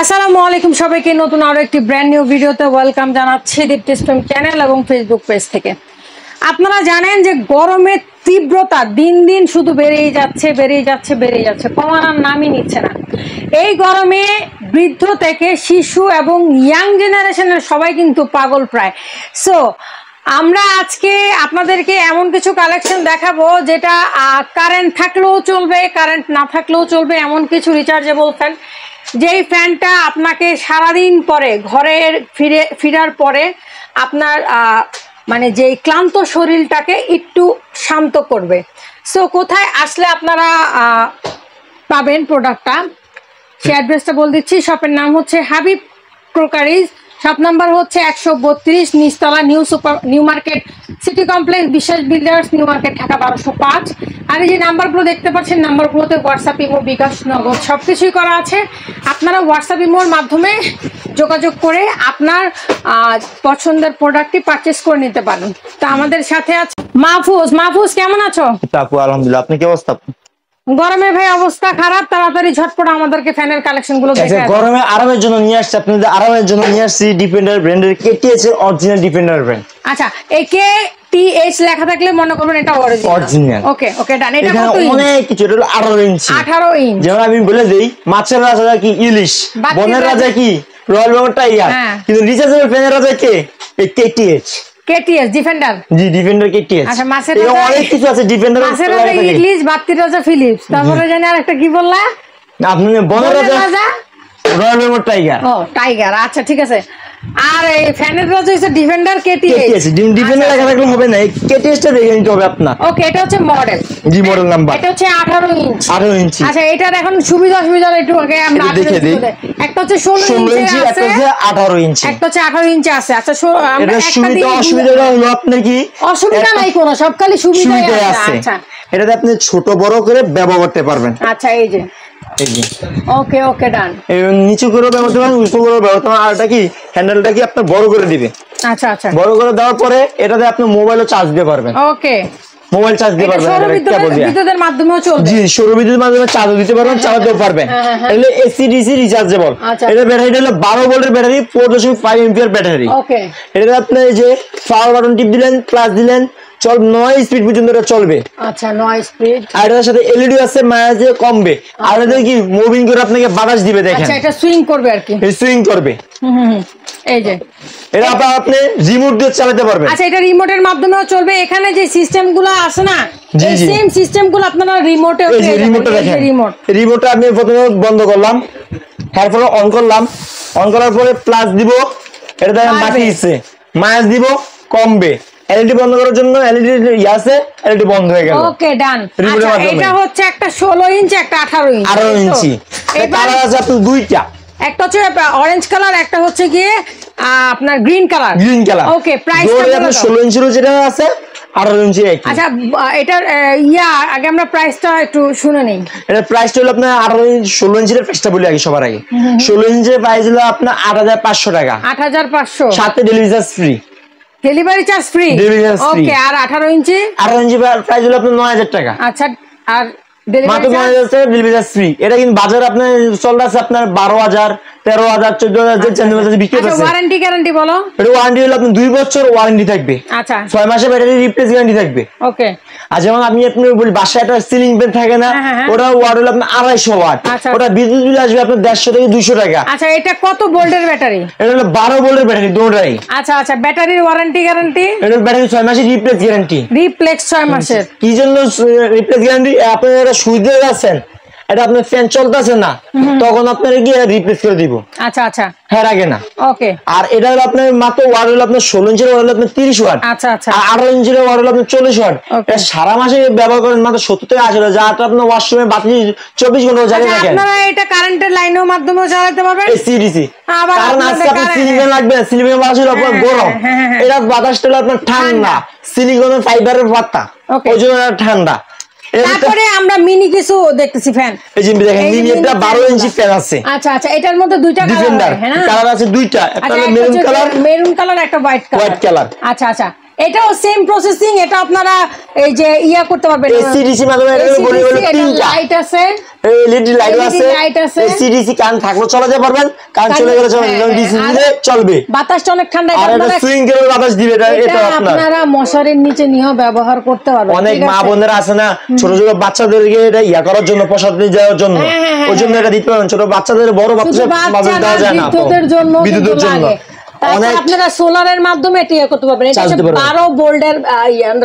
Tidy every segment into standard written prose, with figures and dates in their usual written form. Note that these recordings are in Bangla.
আসসালামু আলাইকুম সবাইকে নতুন আরো একটি ব্র্যান্ড নিউ ভিডিওতে ওয়েলকাম জানাচ্ছি দীপ্তিস ফিল্ম চ্যানেল এবং ফেসবুক পেজ থেকে। আপনারা জানেন যে গরমের তীব্রতা দিন দিন শুধু বেড়েই যাচ্ছে, কমানোর নামই নিচ্ছে না। এই গরমে বৃদ্ধ থেকে শিশু এবং ইয়াং জেনারেশনের সবাই কিন্তু পাগল প্রায়। সো আমরা আজকে আপনাদেরকে এমন কিছু কালেকশন দেখাবো যেটা কারেন্ট থাকলেও চলবে, কারেন্ট না থাকলেও চলবে, এমন কিছু রিচার্জেবল ফ্যান, যেই ফ্যানটা আপনাকে সারাদিন পরে ঘরের ফিরার পরে আপনার মানে যেই ক্লান্ত শরীরটাকে একটু শান্ত করবে। সো কোথায় আসলে আপনারা পাবেন প্রোডাক্টটা, সে অ্যাড্রেসটা বলে দিচ্ছি। শপের নাম হচ্ছে হাবিব ক্রোকারিজ, শপ নাম্বার হচ্ছে 132 নিচতলা নিউ মার্কেট সিটি কমপ্লেক্স, বিশ্বাস বিল্ডার্স, নিউ মার্কেট, ঢাকা 1205। আর এই যে নাম্বারগুলো দেখতে পাচ্ছেন, নাম্বারগুলোতে হোয়াটসঅ্যাপ, ইমো, বিকাশ, নগদ সবকিছুই করা আছে। আপনারা হোয়াটসঅ্যাপ, ইমোর মাধ্যমে যোগাযোগ করে আপনার পছন্দের প্রোডাক্টটি পারচেস করে নিতে পারেন। তো আমাদের সাথে আছে মাহফুজ। মাহফুজ কেমন আছো? আপু আলহামদুলিল্লাহ, আপনি কি অবস্থা? গরমে ভাই অবস্থা খারাপ, তাড়াতাড়ি ঝটপট আমাদেরকে ফ্যানের কালেকশন গুলো দেখে। গরমে আরামের জন্য নিয়ে আসছি, আপনাদের আরামের জন্য নিয়ে আসছি ডিফেন্ডার ব্র্যান্ডের কেটিএস এর অরিজিনাল ডিফেন্ডার ব্র্যান্ড। আচ্ছা, একে টিএইচ লেখা থাকলে মনে করবেন এটা অরিজিনাল। ওকে ওকে ডান। এটা কত ইঞ্চি? অনেক কিছু, এটা হলো 18 ইঞ্চি। 18 ইঞ্চি। যেমন আমি বলে দেই, মাছের রাজা কি ইলিশ, বনের রাজা কি রয়্যাল বেঙ্গল টাইগার, কিন্তু রিচার্জেবল ফ্যানের রাজা কে? এই কেটিএস। KTS defender. জি, ডিফেন্ডার কেটিএস। আচ্ছা, মাছের রাজা অনেক কিছু আছে ডিফেন্ডার। মাছের রাজা ইংলিশ, বাত্তির রাজা ফিলিপস, তারপরে জানি আরেকটা কি বললা? আপনি বনের রাজা রয়্যাল বেঙ্গল টাইগার। ও টাইগার, আচ্ছা ঠিক আছে। আর এই ফ্যানের রাজা হচ্ছে ডিফেন্ডার কেটিএস। ডিফেন্ডার লেখা থাকলে হবে না, এই কেটিএসটা দেখে নিতে হবে আপনার। ওকে, এটা হচ্ছে মডেল। জি, মডেল নাম্বার। এটা হচ্ছে 18 ইঞ্চি। 18 ইঞ্চি। আচ্ছা, এটার এখন সুবিধা একটু আগে আমরা দেখে দিই। একটা হচ্ছে 16 ইঞ্চি আছে, একটা হচ্ছে 18 ইঞ্চি। একটা হচ্ছে 18 ইঞ্চি আছে। আচ্ছা, আমরা এটা একটা সুবিধা অসুবিধাটা হলো আপনার কি? অসুবিধা নাই কোনো, সব খালি সুবিধাই আছে। আচ্ছা, এটাতে আপনি ছোট বড় করে ব্যবহার করতে পারবেন। আচ্ছা, এই যে ওকে ওকে ডান। নিচু করে ব্যবহার করতে পারেন, উপর করে ব্যবহার করতে পারেন। আর এটা কি হ্যান্ডেলটা কি আপনার বড় করে দিবে। আচ্ছা আচ্ছা, বড় করে দেওয়ার পরে এটাতে আপনি মোবাইলও চার্জ দিতে পারবেন। ওকে, মোবাইল চার্জ দিতে পারবেন। বিদ্যুতের মাধ্যমেও চলবে। জি, সৌর বিদ্যুতের মাধ্যমে চার্জও দিতে পারবেন, চালাতেও পারবেন। এগুলো এসি ডিসি রিচার্জেবল। এটা ব্যাটারিটা হলো 12 ভোল্টের ব্যাটারি, 4.5 এম্পিয়ার ব্যাটারি। ওকে, এটাতে আপনি এই যে পাওয়ার বাটন টিপ দিলেন, প্লাস দিলেন, 9 স্পিড পর্যন্ত এটা চলবে। আচ্ছা, 9 স্পিড। আর এটার সাথে এলইডি আছে, মাঝে কমবে। আর এটা কি মুভিং করে আপনাকে বাতাস দিবে, দেখেন। আচ্ছা, এটা সুইং করবে আর কি, সুইং করবে। এই যে এটা আপনি রিমোট দিয়ে চালাতে পারবেন। আচ্ছা, এটা রিমোটের মাধ্যমেও চলবে। এখানে যে সিস্টেমগুলো আছে না, এই সেম সিস্টেমগুলো আপনারা রিমোটেও পেয়ে যাবেন। রিমোটটা দেখেন, রিমোটটা আমি প্রথমে বন্ধ করলাম, তারপরে অন করলাম। অন করার পরে প্লাস দিব, এটা দেখেন বাড়ছে, মাইনাস দিব, কমবে। এলইডি বন্ধ করার জন্য এলইডি আছে, এলইডি বন্ধ হয়ে গেল। ওকে ডান। আচ্ছা, এটা হচ্ছে একটা 16 ইঞ্চি, একটা 18 ইঞ্চি। 18 ইঞ্চি। এই কালার আছে আপনার দুইটা, একটা হচ্ছে অরেঞ্জ কালার, একটা হচ্ছে কি আপনার green colour. Green colour. Okay, প্রাইসটা বলো। 16 ইঞ্চির যেটা আছে, 18 ইঞ্চি একই। আচ্ছা, এটার আগে আমরা প্রাইসটা একটু শুনে নেই। এটার প্রাইসটা হলো আপনার 16 ইঞ্চির প্রাইসটা বলি আগে সবার আগে। 16 ইঞ্চির প্রাইস হলো আপনার 8500 টাকা। 8500, সাথে delivery charge free. Delivery charge free. Okay, আর 18 ইঞ্চি? 18 ইঞ্চি প্রাইস হলো আপনার 9000 টাকা। আচ্ছা, আর মাত্র 9000 টাকা ডেলিভারি চার্জ ফ্রি। এটা কিন্তু বাজারে আপনার চলতেছে আপনার 12000, 13000, 14000 যে চান্দি বিক্রি হচ্ছে। ওয়ারেন্টি গ্যারান্টি বলো। এটা ওয়ারেন্টি হলো আপনার 2 বছর ওয়ারেন্টি থাকবে। আচ্ছা, 6 মাসের ব্যাটারি রিপ্লেস গ্যারান্টি থাকবে। ওকে। আর যেমন আপনি বলি বাসায় একটা সিলিং ফ্যান থাকে না, ওটা ওয়াট হলো আপনার 250 ওয়াট। ওটা বিদ্যুৎ বিল আসবে আপনার 150 থেকে 200 টাকা। আচ্ছা, এটা কত ভোল্টের ব্যাটারি? এটা হলো 12 ভোল্টের ব্যাটারি দুটোই। আচ্ছা আচ্ছা, ব্যাটারির ওয়ারেন্টি গ্যারান্টি? এটা ব্যাটারি 6 মাসের রিপ্লেস গ্যারান্টি। রিপ্লেস 6 মাসের। কি জন্য রিপ্লেস গ্যারান্টি? আপনি এটা সুইচ দিয়ে যাচ্ছেন, এটা আপনার ফ্যান চলতেছে না, তখন আপনার গিয়ে রিপ্লেস করে দিব। আচ্ছা আচ্ছা, হ্যাঁ আগে না। ওকে। আর এটা হলো আপনার মাত্র ওয়াট হলো আপনার 16 ইঞ্চির ওয়াট হলো আপনার 30 ওয়াট। আচ্ছা আচ্ছা, আর 18 ইঞ্চির ওয়াট হলো আপনার 40 ওয়াট। এটা সারা মাসে ব্যবহার করেন মাত্র 70 থেকে 80 যা আপনার ওয়াশরুমে বাতি 24 ঘন্টা জ্বালিয়ে রাখেন। আপনারা এটা কারেন্টের লাইনের মাধ্যমেও চালাতে পারবেন, এসি ডিসি। কারণ আজকে আপনি সিলিং ফ্যান লাগবে, সিলিং ফ্যান বাতাস হলো আপনার গরম, এটা বাতাসটা হলো আপনার ঠান্ডা, সিলিকনের ফাইবারের পাতা, ওই জন্য ঠান্ডা। তারপরে আমরা মিনি কিছু দেখতেছি ফ্যান। এই যে দেখেন মিনি একটা 12 ইঞ্চি ফ্যান আছে। আচ্ছা আচ্ছা, এটার মধ্যে দুইটা কালার, কালার আছে দুইটা, একটা হলো মেরুন কালার, একটা হোয়াইট কালার। আচ্ছা আচ্ছা, এটাও সেম প্রসেসিং, এটা আপনারা এই যে ইয়া করতে পারবেন, এসিডিসি মাধ্যমে এটা বলি তিনটা লাইট আছে, এলইডি লাইট আছে, এসিডিসি কান থাকলে চালাতে পারবেন, কান চলে গেলে ডিসি দিলে চলবে, বাতাসটা অনেক ঠান্ডা, আর এটা সুইং করে বাতাস দিবে, এটা আপনারা মশারির নিচে নিয়েও ব্যবহার করতে পারবেন। অনেক মা বোনেরা আছে না ছোট ছোট বাচ্চাদেরকে এটা ইয়া করার জন্য, প্রসাদ নিয়ে যাওয়ার জন্য, ওই জন্য এটা দিতে পারেন। ছোট বাচ্চাদের বড় বাচ্চাদের দেওয়া যায় না, বিদ্যুতের জন্য আপনারা সোলারের মাধ্যমে এটা ইয়ে করতে পারবেন। এটা 12 ভোল্টের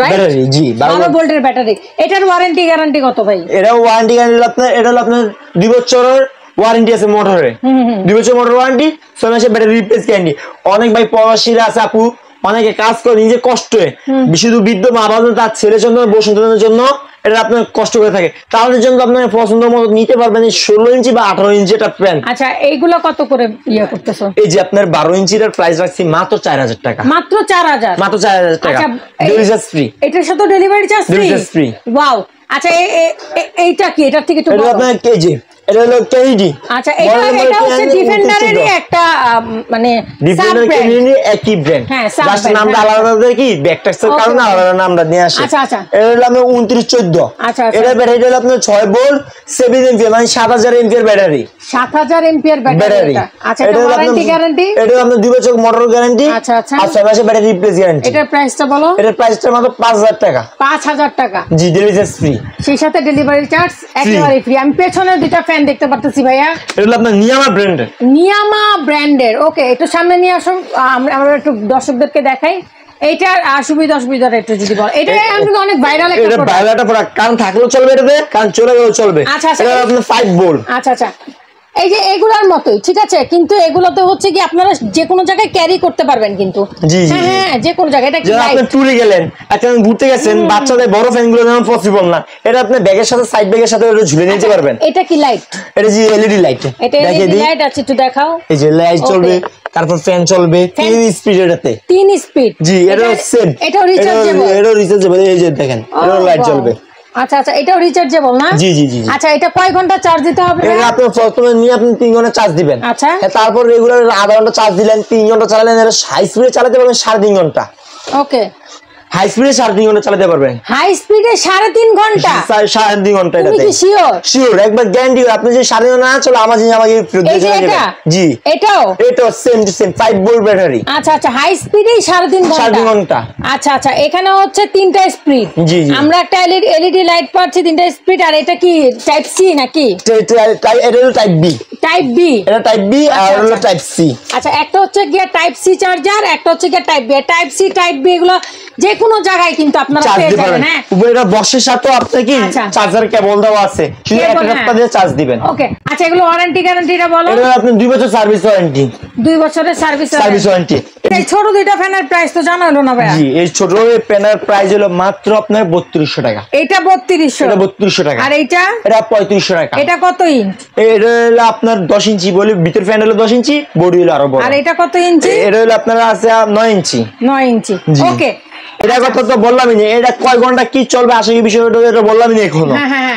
ব্যাটারি, জি 12 ভোল্টের ব্যাটারি। এটার ওয়ারেন্টি গ্যারান্টি কত ভাই? এটা ওয়ারেন্টি গ্যারান্টি আপনার, এটা হলো আপনার 2 বছরের ওয়ারেন্টি আছে মোটরে, 2 বছর মোটর ওয়ারেন্টি, 6 মাসের ব্যাটারি রিপ্লেস গ্যারান্টি। অনেক ভাই প্রবাসীরা আছে আপু, অনেকে কাজ করে নিজে কষ্টে, শুধু বৃদ্ধ মা বাবা তার ছেলের জন্য বসন্তের জন্য এটা আপনার কষ্ট করে থাকে, তাদের জন্য আপনার পছন্দ মতো নিতে পারবেন 16 ইঞ্চি বা 18 ইঞ্চি এটা প্যান। আচ্ছা এইগুলো কত করে ইয়া করতেছো? এই যে আপনার 12 ইঞ্চির প্রাইস রাখছি মাত্র 4000 টাকা, মাত্র 4000, মাত্র 4000 টাকা, ডেলিভারি চার্জ ফ্রি। এটার সাথে ডেলিভারি চার্জ ফ্রি। ওয়াও। আচ্ছা এইটা কি, এটার থেকে একটু এটা আপনার কেজি, এটা হলো কেডি। আচ্ছা এটা হচ্ছে ডিফেন্ডারের একটা মানে ডিফেন্ডার কেডি একই ব্র্যান্ড, জাস্ট নামটা আলাদা দেয় কি ব্যাকটেক্সের কারণে আলাদা নামটা নিয়ে আসে। আচ্ছা আচ্ছা এটা হলো আপনার 2914। আচ্ছা এটা ব্যাটারি হলো আপনার 6 ভোল্ট 7 এম্পিয়ার, মানে 7000 এম্পিয়ার ব্যাটারি, 7000 এম্পিয়ার ব্যাটারি। আচ্ছা এটা ওয়ারেন্টি গ্যারান্টি? এটা আপনার 2 বছর মোটর গ্যারান্টি। আচ্ছা আচ্ছা আর 6 মাসের ব্যাটারি রিপ্লেস গ্যারান্টি। এটার প্রাইসটা বলো? এটার প্রাইসটা মাত্র 5000 টাকা। 5000 টাকা, জি ডেলিভারি চার্জ ফ্রি, সেই সাথে ডেলিভারি চার্জ একেবারে ফ্রি। আমি পেছনে দুটো ফ্যান দেখতে পারতেছি ভাইয়া, এটা আপনার নিয়ামা ব্র্যান্ডের, নিয়ামা ব্র্যান্ডের। ওকে একটু সামনে নিয়ে আসুন, আমরা একটু দর্শকদেরকে দেখাই এইটার সুবিধা অসুবিধাটা একটু যদি বল। এটা অনেক ভাইরাল একটা প্রোডাক্ট, ভাইরাল একটা প্রোডাক্ট, কারণ থাকলেও চলবে, এটাতে কারণ চলে গেলেও চলবে। আচ্ছা আচ্ছা এটা আপনার 5 ভোল্ট। আচ্ছা আচ্ছা এই যে এগুলার মতোই ঠিক আছে, কিন্তু এগুলোতে হচ্ছে কি আপনারা যে কোনো জায়গায় ক্যারি করতে পারবেন কিন্তু। জি জি হ্যাঁ যে কোনো জায়গায়। এটা কি আপনি ট্যুরে গেলেন, এখন ঘুরতে গেছেন, বাচ্চাদের বড় ফ্যানগুলো যেমন পসিবল না, এটা আপনি ব্যাগের সাথে সাইড ব্যাগের সাথে এটা ঝুলে নিতে পারবেন। এটা কি লাইট? এটা জি এলইডি লাইট, এটা এলইডি লাইট আছে, একটু দেখাও। এই যে লাইট চলবে, তারপর ফ্যান চলবে 3 স্পিড, এটাতে 3 স্পিড। জি এটা সেম, এটা রিচার্জেবল, এটা রিচার্জেবল। এই যে দেখেন এটা লাইট জ্বলবে। আচ্ছা আচ্ছা এটাও রিচার্জেবল না? জি জি জি। আচ্ছা এটা কয় ঘন্টা চার্জ দিতে হবে? এটা আপনি প্রথমে নিয়ে আপনি 3 ঘন্টা চার্জ দিবেন। আচ্ছা তারপর রেগুলার আধা ঘন্টা চার্জ দিলেন, 3 ঘন্টা চালালেন, এটা হাই স্পিডে চালাতে পারবেন 3.5 ঘন্টা। ওকে হাই স্পিডে 3.5 ঘন্টা চালাতে পারবেন। হাই স্পিডে 3.5 ঘন্টা? 3.5 ঘন্টা। তুমি কি শিওর? শিওর, একবার গ্যারান্টি। আপনি যে 3.5 ঘন্টা না চলে আমাকে ফেরত দিয়ে যাবেন। জি এটাও same to same 5 volt battery. আচ্ছা আচ্ছা হাই স্পিডে 3.5 ঘন্টা। আচ্ছা আচ্ছা এখানে হচ্ছে 3টা স্পিড। জি জি আমরা একটা এলইডি লাইট পাচ্ছি 3টা স্পিড। আর এটা কি টাইপ সি নাকি? এটা হলো টাইপ বি। টাইপ বি, এটা টাইপ বি, আর হলো টাইপ সি। আচ্ছা একটা হচ্ছে গিয়া টাইপ সি চার্জার, একটা হচ্ছে গিয়া type B. Type C type B এগুলো যে কোনো জায়গায় কিন্তু আপনারা পেয়ে যাবেন। হ্যাঁ উপরে বক্সের সাথে আপনি কি চার্জার কেবল দেওয়া আছে, শুধু একটা রাস্তা দিয়ে চার্জ দিবেন। ওকে আচ্ছা এগুলো ওয়ারেন্টি গ্যারান্টিটা বলো? এটা আপনি 2 বছর সার্ভিস ওয়ারেন্টি। 2 বছরের সার্ভিস ওয়ারেন্টি। এই ছোট দুইটা ফ্যানের প্রাইস তো জানা হলো না ভাইয়া? জি এই ছোট ফ্যানের প্রাইস হলো মাত্র আপনার 3200 টাকা। এটা 3200? এটা 3200 টাকা। আর এইটা? এটা 3500 টাকা। এটা কত ইঞ্চ? এটা হলো আপনার 10 ইঞ্চি, বলি ভিতর ফ্যান হলো 10 ইঞ্চি, বডি হলো আরো বড়। আর এটা কত ইঞ্চি? এটা হলো আপনার আছে 9 ইঞ্চি। 9 ইঞ্চি। ওকে এটা কথা তো বললামই না, এটা কয় ঘন্টা কি চলবে আসলে এই বিষয়টা এটা বললামই না এখনো।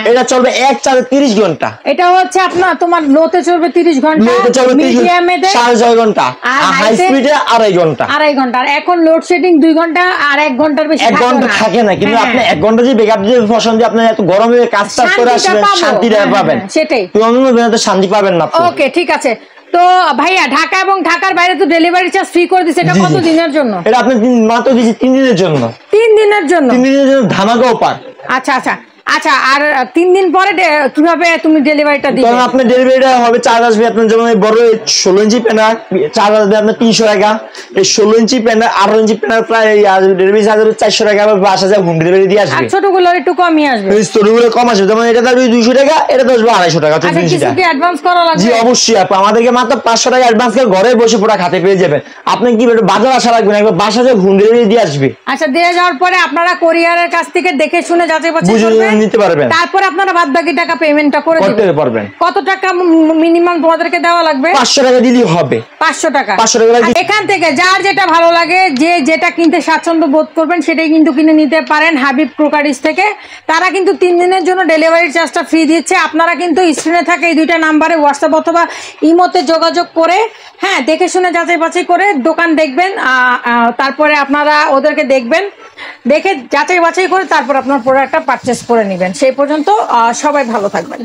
এটা চলবে এক চার্জে 30 ঘন্টা। এটা হচ্ছে আপনার তোমার লোতে চলবে 30 ঘন্টা, লোতে চলবে মিডিয়ামে 6.5 ঘন্টা, আর হাই স্পিডে 2.5 ঘন্টা। 2.5 ঘন্টা। আর এখন লোড শেডিং 2 ঘন্টা, আর 1 ঘন্টার বেশি 1 ঘন্টা থাকে না, কিন্তু আপনি 1 ঘন্টা যে ব্যাকআপ দিয়ে পছন্দ আপনি এত গরমে কাজ করে আসবেন, শান্তিটা পাবেন। সেটাই, অন্য বেলাতে শান্তি পাবেন না। ওকে ঠিক আছে। তো ভাইয়া ঢাকা এবং ঢাকার বাইরে তো ডেলিভারি চার্জ ফ্রি করে দিচ্ছে, এটা কত দিনের জন্য? এটা আপনি মাত্র দিচ্ছি 3 দিনের জন্য। 3 দিনের জন্য? 3 দিনের জন্য ধামাকা অফার। আচ্ছা আচ্ছা আচ্ছা আর 3 দিন পরে কিভাবে তুমি ডেলিভারিটা দিবে? তখন আপনার ডেলিভারিটা হবে, চার্জ আসবে আপনার যেমন বড় 16 ইঞ্চি প্যানার চার্জ আসবে আপনার 300 টাকা। এই 16 ইঞ্চি প্যানার 18 ইঞ্চি প্যানার প্রায় ডেলিভারি চার্জ হবে 400 টাকা, বাসা যায় হোম ডেলিভারি দিয়ে আসবে। আর ছোটগুলো একটু কমই আসবে? ছোটগুলো কম আসবে, যেমন এটা দাম 200 টাকা, এটা আসবে 250 টাকা। আচ্ছা কিছু কি অ্যাডভান্স করা লাগবে? জি অবশ্যই আপু, আমাদেরকে মাত্র 500 টাকা অ্যাডভান্স করে ঘরে বসে পুরো খাতে পেয়ে যাবেন। আপনি কি বাজার আসা লাগবে না, একবার বাসা যায় হোম ডেলিভারি দিয়ে আসবে। আচ্ছা দিয়ে যাওয়ার পরে আপনারা কোরিয়ারের কাছ থেকে দেখে শুনে যাচাই বাছাই করবেন, নিতে পারবেন, তারপর আপনারা বাদ বাকি টাকা পেমেন্টটা করে দিতে পারবেন। কত টাকা মিনিমাম তোমাদেরকে দেওয়া লাগবে? 500 টাকা দিলেই হবে। 500 টাকা। 500 টাকা। এখান থেকে যার যেটা ভালো লাগে, যে যেটা কিনতে স্বাচ্ছন্দ্য বোধ করবেন সেটাই কিন্তু কিনে নিতে পারেন হাবিব ক্রোকারিজ থেকে। তারা কিন্তু 3 দিনের জন্য ডেলিভারি চার্জটা ফ্রি দিচ্ছে। আপনারা কিন্তু স্ক্রিনে থাকে এই 2টা নাম্বারে হোয়াটসঅ্যাপ অথবা ইমোতে যোগাযোগ করে, হ্যাঁ, দেখে শুনে যাচাই বাছাই করে দোকান দেখবেন। তারপরে আপনারা ওদেরকে দেখবেন, দেখে যাচাই বাছাই করে তারপর আপনার প্রোডাক্টটা পারচেস করে নেবেন। সেই পর্যন্ত সবাই ভালো থাকবেন।